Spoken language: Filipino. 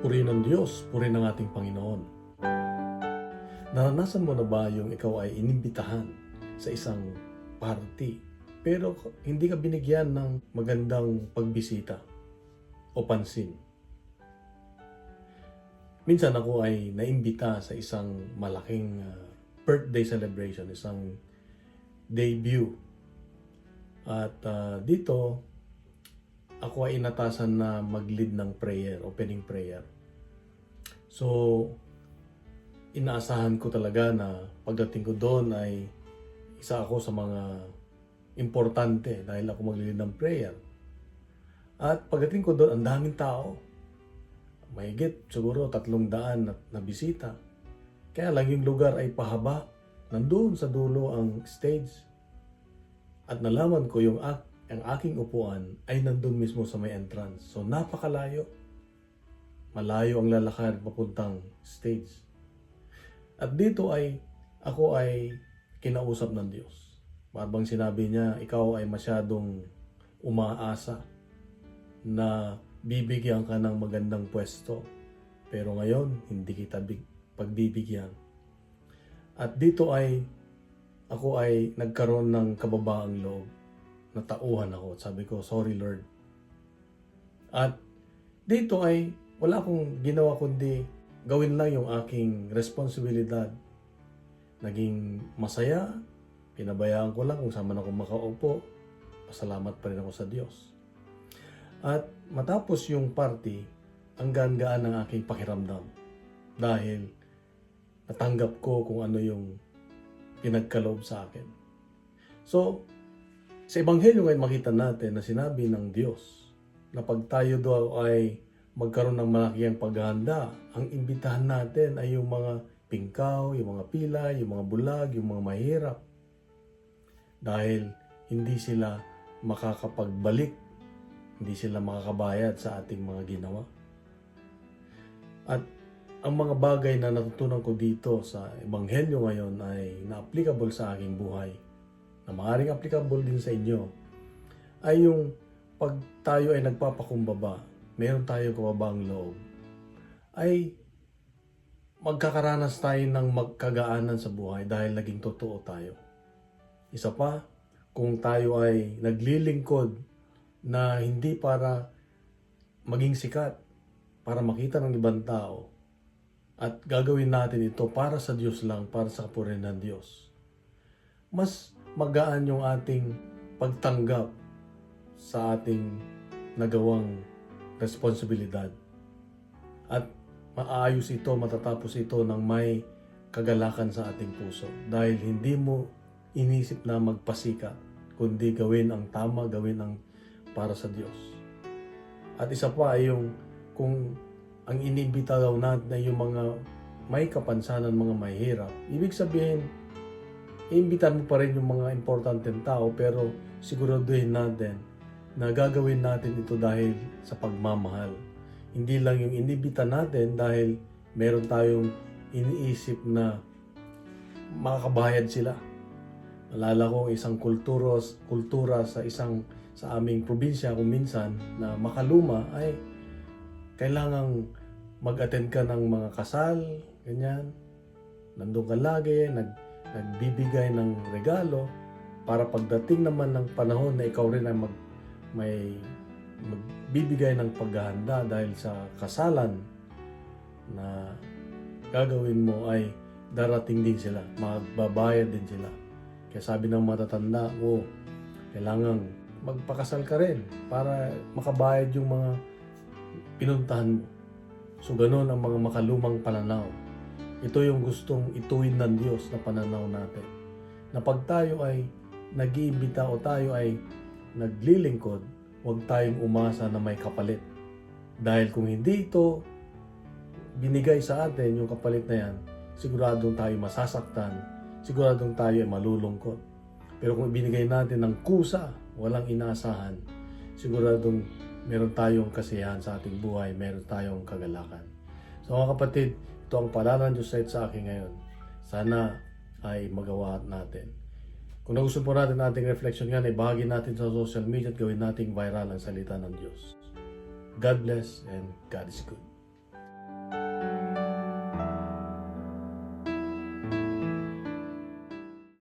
Purihin ng Diyos, purihin ng ating Panginoon. Naranasan mo na ba yung ikaw ay inimbitahan sa isang party, pero hindi ka binigyan ng magandang pagbisita o pansin? Minsan ako ay naimbita sa isang malaking birthday celebration, isang debut. At dito, ako ay inatasan na mag-lead ng prayer, opening prayer. So, inaasahan ko talaga na pagdating ko doon ay isa ako sa mga importante dahil ako mag-lead ng prayer. At pagdating ko doon, ang daming tao. Mahigit siguro 300 na bisita. Kaya lang yung lugar ay pahaba. Nandun sa dulo ang stage. At nalaman ko yung aking upuan ay nandun mismo sa may entrance. So napakalayo. Malayo ang lalakad papuntang stage. At dito ay ako ay kinausap ng Diyos. Parang sinabi niya, ikaw ay masyadong umaasa na bibigyan ka ng magandang pwesto. Pero ngayon, hindi kita pagbibigyan. At dito ay ako ay nagkaroon ng kababaang loob. Natauhan ako. Sabi ko, sorry Lord. At dito ay wala akong ginawa kundi gawin lang yung aking responsibilidad. Naging masaya. Pinabayaan ko lang kung saan man ako makaupo. Pasalamat pa rin ako sa Diyos. At matapos yung party, ang gaan-gaan ng aking pakiramdam. Dahil natanggap ko kung ano yung pinagkaloob sa akin. So, sa Ebanghelyo ngayon makita natin na sinabi ng Diyos na pag tayo daw ay magkaroon ng malaking paghahanda, ang imbitahan natin ay yung mga pingkaw, yung mga pilay, yung mga bulag, yung mga mahirap. Dahil hindi sila makakapagbalik, hindi sila makakabayad sa ating mga ginawa. At ang mga bagay na natutunan ko dito sa Ebanghelyo ngayon ay na-applicable sa aking buhay, na maaaring applicable din sa inyo, ay yung pag tayo ay nagpapakumbaba, meron tayong kababaang loob, ay magkakaranas tayo ng magkagaanan sa buhay dahil naging totoo tayo. Isa pa, kung tayo ay naglilingkod na hindi para maging sikat, para makita ng ibang tao, at gagawin natin ito para sa Diyos lang, para sa kapurihan ng Diyos, mas magaan yung ating pagtanggap sa ating nagawang responsibilidad. At maayos ito, matatapos ito ng may kagalakan sa ating puso. Dahil hindi mo inisip na magpasikat, kundi gawin ang tama, gawin ang para sa Diyos. At isa pa ay yung kung ang iniimbita daw natin ay yung mga may kapansanan, mga mahirap. Ibig sabihin, iimbitan mo pa rin yung mga importanteng tao, pero siguraduhin natin na gagawin natin ito dahil sa pagmamahal. Hindi lang yung iniimbita natin dahil meron tayong iniisip na makakabayad sila. Alala ko isang kultura sa aming probinsya kung minsan na makaluma ay kailangang mag-attend ka ng mga kasal, ganyan. Nandun ka lagi, nagbibigay ng regalo para pagdating naman ng panahon na ikaw rin ay magbibigay ng paghahanda dahil sa kasalan na gagawin mo ay darating din sila, magbabayad din sila. Kaya sabi ng matatanda, kailangan magpakasal ka rin para makabayad yung mga pinuntahan mo. So ganun ang mga makalumang pananaw. Ito yung gustong ituwid ng Diyos na pananaw natin. Na pag tayo ay nag-iimbita o tayo ay naglilingkod, huwag tayong umasa na may kapalit. Dahil kung hindi ito binigay sa atin, yung kapalit na yan, siguradong tayo masasaktan, siguradong tayo ay malulungkot. Pero kung binigay natin ng kusa, walang inaasahan, siguradong meron tayong kasiyahan sa ating buhay, meron tayong kagalakan. So mga kapatid, ito ang paalala ng Diyos sa akin ngayon. Sana ay magawa natin. Kung nagustuhan po natin ating reflection nga, ibahagi natin sa social media at gawin nating viral ang salita ng Diyos. God bless and God is good.